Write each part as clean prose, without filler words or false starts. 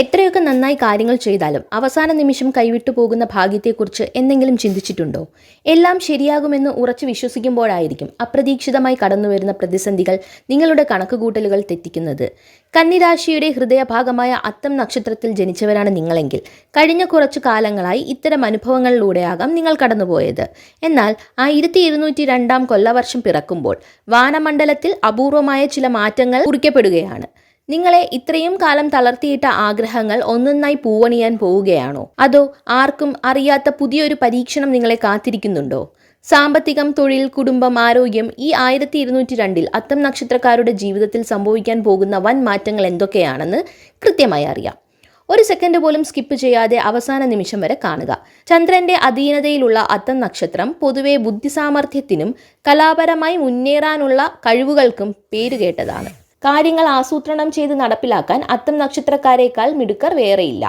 എത്രയൊക്കെ നന്നായി കാര്യങ്ങൾ ചെയ്താലും അവസാന നിമിഷം കൈവിട്ടു പോകുന്ന ഭാഗ്യത്തെക്കുറിച്ച് എന്തെങ്കിലും ചിന്തിച്ചിട്ടുണ്ടോ? എല്ലാം ശരിയാകുമെന്ന് ഉറച്ചു വിശ്വസിക്കുമ്പോഴായിരിക്കും അപ്രതീക്ഷിതമായി കടന്നുവരുന്ന പ്രതിസന്ധികൾ നിങ്ങളുടെ കണക്കുകൂട്ടലുകൾ തെറ്റിക്കുന്നത്. കന്നിരാശിയുടെ ഹൃദയഭാഗമായ അത്തം നക്ഷത്രത്തിൽ ജനിച്ചവരാണ് നിങ്ങളെങ്കിൽ കഴിഞ്ഞ കുറച്ചു കാലങ്ങളായി ഇത്തരം അനുഭവങ്ങളിലൂടെയാകാം നിങ്ങൾ കടന്നുപോയത്. എന്നാൽ 1202 കൊല്ലവർഷം പിറക്കുമ്പോൾ വാനമണ്ഡലത്തിൽ അപൂർവമായ ചില മാറ്റങ്ങൾ കുറിക്കപ്പെടുകയാണ്. നിങ്ങളെ ഇത്രയും കാലം തളർത്തിയിട്ട ആഗ്രഹങ്ങൾ ഒന്നൊന്നായി പൂവണിയാൻ പോവുകയാണോ? അതോ ആർക്കും അറിയാത്ത പുതിയൊരു പരീക്ഷണം നിങ്ങളെ കാത്തിരിക്കുന്നുണ്ടോ? സാമ്പത്തികം, തൊഴിൽ, കുടുംബം, ആരോഗ്യം ഈ 1202 അത്തം നക്ഷത്രക്കാരുടെ ജീവിതത്തിൽ സംഭവിക്കാൻ പോകുന്ന വൻ മാറ്റങ്ങൾ എന്തൊക്കെയാണെന്ന് കൃത്യമായി അറിയാം. ഒരു സെക്കൻഡ് പോലും സ്കിപ്പ് ചെയ്യാതെ അവസാന നിമിഷം വരെ കാണുക. ചന്ദ്രന്റെ അധീനതയിലുള്ള അത്തം നക്ഷത്രം പൊതുവെ ബുദ്ധിസാമർഥ്യത്തിനും കലാപരമായി മുന്നേറാനുള്ള കഴിവുകൾക്കും പേരുകേട്ടതാണ്. കാര്യങ്ങൾ ആസൂത്രണം ചെയ്ത് നടപ്പിലാക്കാൻ അത്തം നക്ഷത്രക്കാരേക്കാൾ മിടുക്കർ വേറെയില്ല.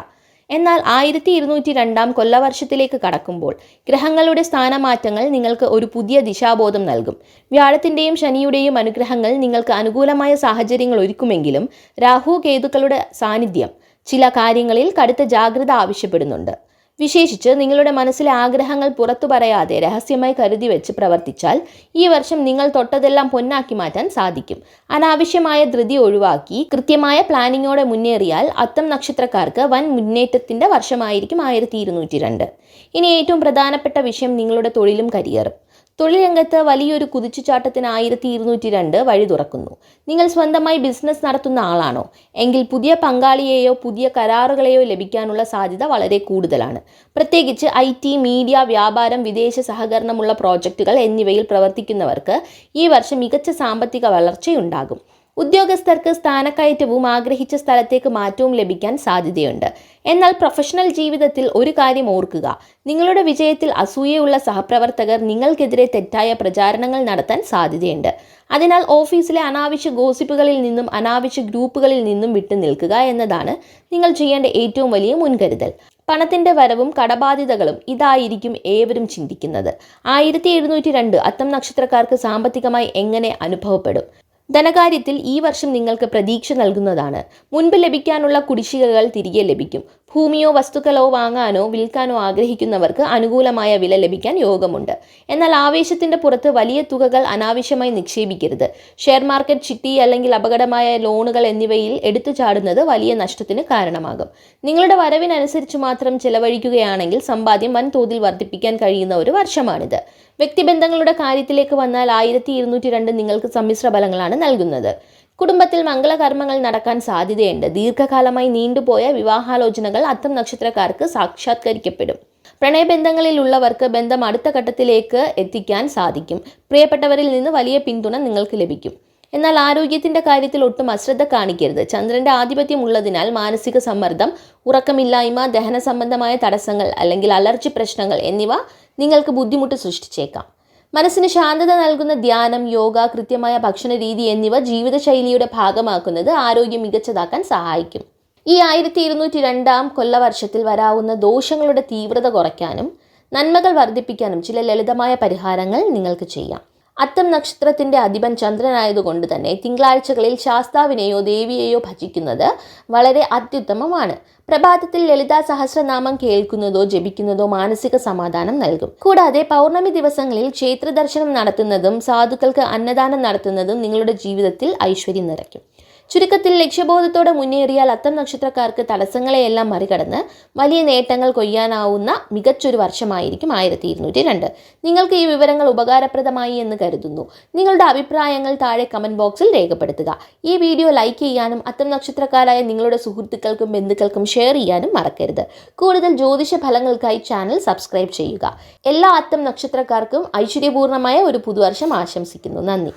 എന്നാൽ 1202 കൊല്ലവർഷത്തിലേക്ക് കടക്കുമ്പോൾ ഗ്രഹങ്ങളുടെ സ്ഥാനമാറ്റങ്ങൾ നിങ്ങൾക്ക് ഒരു പുതിയ ദിശാബോധം നൽകും. വ്യാഴത്തിന്റെയും ശനിയുടെയും അനുഗ്രഹങ്ങൾ നിങ്ങൾക്ക് അനുകൂലമായ സാഹചര്യങ്ങൾ ഒരുക്കുമെങ്കിലും രാഹു കേതുക്കളുടെ സാന്നിധ്യം ചില കാര്യങ്ങളിൽ കടുത്ത ജാഗ്രത ആവശ്യപ്പെടുന്നുണ്ട്. വിശേഷിച്ച് നിങ്ങളുടെ മനസ്സിലെ ആഗ്രഹങ്ങൾ പുറത്തു പറയാതെ രഹസ്യമായി കരുതി വെച്ച് പ്രവർത്തിച്ചാൽ ഈ വർഷം നിങ്ങൾ തൊട്ടതെല്ലാം പൊന്നാക്കി മാറ്റാൻ സാധിക്കും. അനാവശ്യമായ ധൃതി ഒഴിവാക്കി കൃത്യമായ പ്ലാനിങ്ങോടെ മുന്നേറിയാൽ അത്തം നക്ഷത്രക്കാർക്ക് വൻ മുന്നേറ്റത്തിന്റെ വർഷമായിരിക്കും 1202. ഇനി ഏറ്റവും പ്രധാനപ്പെട്ട വിഷയം നിങ്ങളുടെ തൊഴിലും കരിയറും. തൊഴിൽ രംഗത്ത് വലിയൊരു കുതിച്ചുചാട്ടത്തിന് 1202 വഴി തുറക്കുന്നു. നിങ്ങൾ സ്വന്തമായി ബിസിനസ് നടത്തുന്ന ആളാണോ എങ്കിൽ പുതിയ പങ്കാളിയെയോ പുതിയ കരാറുകളെയോ ലഭിക്കാനുള്ള സാധ്യത വളരെ കൂടുതലാണ്. പ്രത്യേകിച്ച് IT, മീഡിയ, വ്യാപാരം, വിദേശ സഹകരണമുള്ള പ്രോജക്റ്റുകൾ എന്നിവയിൽ പ്രവർത്തിക്കുന്നവർക്ക് ഈ വർഷം മികച്ച സാമ്പത്തിക വളർച്ചയുണ്ടാകും. ഉദ്യോഗസ്ഥർക്ക് സ്ഥാനക്കയറ്റവും ആഗ്രഹിച്ച സ്ഥലത്തേക്ക് മാറ്റവും ലഭിക്കാൻ സാധ്യതയുണ്ട്. എന്നാൽ പ്രൊഫഷണൽ ജീവിതത്തിൽ ഒരു കാര്യം ഓർക്കുക, നിങ്ങളുടെ വിജയത്തിൽ അസൂയയുള്ള സഹപ്രവർത്തകർ നിങ്ങൾക്കെതിരെ തെറ്റായ പ്രചാരണങ്ങൾ നടത്താൻ സാധ്യതയുണ്ട്. അതിനാൽ ഓഫീസിലെ അനാവശ്യ ഗോസിപ്പുകളിൽ നിന്നും അനാവശ്യ ഗ്രൂപ്പുകളിൽ നിന്നും വിട്ടു നിൽക്കുക എന്നതാണ് നിങ്ങൾ ചെയ്യേണ്ട ഏറ്റവും വലിയ മുൻകരുതൽ. പണത്തിന്റെ വരവും കടബാധ്യതകളും ഇതായിരിക്കും ഏവരും ചിന്തിക്കുന്നത്. 1202 അത്തം നക്ഷത്രക്കാർക്ക് സാമ്പത്തികമായി എങ്ങനെ അനുഭവപ്പെടും? ധനകാര്യത്തിൽ ഈ വർഷം നിങ്ങൾക്ക് പ്രതീക്ഷ നൽകുന്നതാണ്. മുൻപ് ലഭിക്കാനുള്ള കുടിശ്ശികകൾ തിരികെ ലഭിക്കും. ഭൂമിയോ വസ്തുക്കളോ വാങ്ങാനോ വിൽക്കാനോ ആഗ്രഹിക്കുന്നവർക്ക് അനുകൂലമായ വില ലഭിക്കാൻ യോഗമുണ്ട്. എന്നാൽ ആവേശത്തിന്റെ പുറത്ത് വലിയ തുകകൾ അനാവശ്യമായി നിക്ഷേപിക്കരുത്. ഷെയർ മാർക്കറ്റ്, ചിട്ടി അല്ലെങ്കിൽ അപകടമായ ലോണുകൾ എന്നിവയിൽ എടുത്തു ചാടുന്നത് വലിയ നഷ്ടത്തിന് കാരണമാകും. നിങ്ങളുടെ വരവിനനുസരിച്ച് മാത്രം ചെലവഴിക്കുകയാണെങ്കിൽ സമ്പാദ്യം വൻതോതിൽ വർദ്ധിപ്പിക്കാൻ കഴിയുന്ന ഒരു വർഷമാണിത്. വ്യക്തിബന്ധങ്ങളുടെ കാര്യത്തിലേക്ക് വന്നാൽ 1202 നിങ്ങൾക്ക് സമ്മിശ്ര ഫലങ്ങളാണ് നൽകുന്നത്. കുടുംബത്തിൽ മംഗളകർമ്മങ്ങൾ നടക്കാൻ സാധ്യതയുണ്ട്. ദീർഘകാലമായി നീണ്ടുപോയ വിവാഹാലോചനകൾ അത്തം നക്ഷത്രക്കാർക്ക് സാക്ഷാത്കരിക്കപ്പെടും. പ്രണയബന്ധങ്ങളിലുള്ളവർക്ക് ബന്ധം അടുത്ത ഘട്ടത്തിലേക്ക് എത്തിക്കാൻ സാധിക്കും. പ്രിയപ്പെട്ടവരിൽ നിന്ന് വലിയ പിന്തുണ നിങ്ങൾക്ക് ലഭിക്കും. എന്നാൽ ആരോഗ്യത്തിന്റെ കാര്യത്തിൽ ഒട്ടും അശ്രദ്ധ കാണിക്കരുത്. ചന്ദ്രന്റെ ആധിപത്യം ഉള്ളതിനാൽ മാനസിക സമ്മർദ്ദം, ഉറക്കമില്ലായ്മ, ദഹന സംബന്ധമായ തടസ്സങ്ങൾ അല്ലെങ്കിൽ അലർജി പ്രശ്നങ്ങൾ എന്നിവ നിങ്ങൾക്ക് ബുദ്ധിമുട്ട് സൃഷ്ടിച്ചേക്കാം. മനസ്സിന് ശാന്തത നൽകുന്ന ധ്യാനം, യോഗ, കൃത്യമായ ഭക്ഷണ രീതി എന്നിവ ജീവിതശൈലിയുടെ ഭാഗമാക്കുന്നത് ആരോഗ്യം മികച്ചതാക്കാൻ സഹായിക്കും. ഈ 1202 കൊല്ലവർഷത്തിൽ വരാവുന്ന ദോഷങ്ങളുടെ തീവ്രത കുറയ്ക്കാനും നന്മകൾ വർദ്ധിപ്പിക്കാനും ചില ലളിതമായ പരിഹാരങ്ങൾ നിങ്ങൾക്ക് ചെയ്യാം. അത്തം നക്ഷത്രത്തിന്റെ അധിപൻ ചന്ദ്രനായതുകൊണ്ട് തന്നെ തിങ്കളാഴ്ചകളിൽ ശാസ്താവിനെയോ ദേവിയെയോ ഭജിക്കുന്നത് വളരെ അത്യുത്തമമാണ്. പ്രഭാതത്തിൽ ലളിതാ സഹസ്രനാമം കേൾക്കുന്നതോ ജപിക്കുന്നതോ മാനസിക സമാധാനം നൽകും. കൂടാതെ പൗർണമി ദിവസങ്ങളിൽ ക്ഷേത്ര ദർശനം നടത്തുന്നതും സാധുക്കൾക്ക് അന്നദാനം നടത്തുന്നതും നിങ്ങളുടെ ജീവിതത്തിൽ ഐശ്വര്യം നിറയ്ക്കും. ചുരുക്കത്തിൽ ലക്ഷ്യബോധത്തോടെ മുന്നേറിയാൽ അത്തം നക്ഷത്രക്കാർക്ക് തടസ്സങ്ങളെയെല്ലാം മറികടന്ന് വലിയ നേട്ടങ്ങൾ കൊയ്യാനാവുന്ന മികച്ചൊരു വർഷമായിരിക്കും 1202. നിങ്ങൾക്ക് ഈ വിവരങ്ങൾ ഉപകാരപ്രദമായി എന്ന് കരുതുന്നു. നിങ്ങളുടെ അഭിപ്രായങ്ങൾ താഴെ കമന്റ് ബോക്സിൽ രേഖപ്പെടുത്തുക. ഈ വീഡിയോ ലൈക്ക് ചെയ്യാനും അത്തം നക്ഷത്രക്കാരായ നിങ്ങളുടെ സുഹൃത്തുക്കൾക്കും ബന്ധുക്കൾക്കും ഷെയർ ചെയ്യാനും മറക്കരുത്. കൂടുതൽ ജ്യോതിഷ ഫലങ്ങൾക്കായി ചാനൽ സബ്സ്ക്രൈബ് ചെയ്യുക. എല്ലാ അത്തം നക്ഷത്രക്കാർക്കും ഐശ്വര്യപൂർണമായ ഒരു പുതുവർഷം ആശംസിക്കുന്നു. നന്ദി.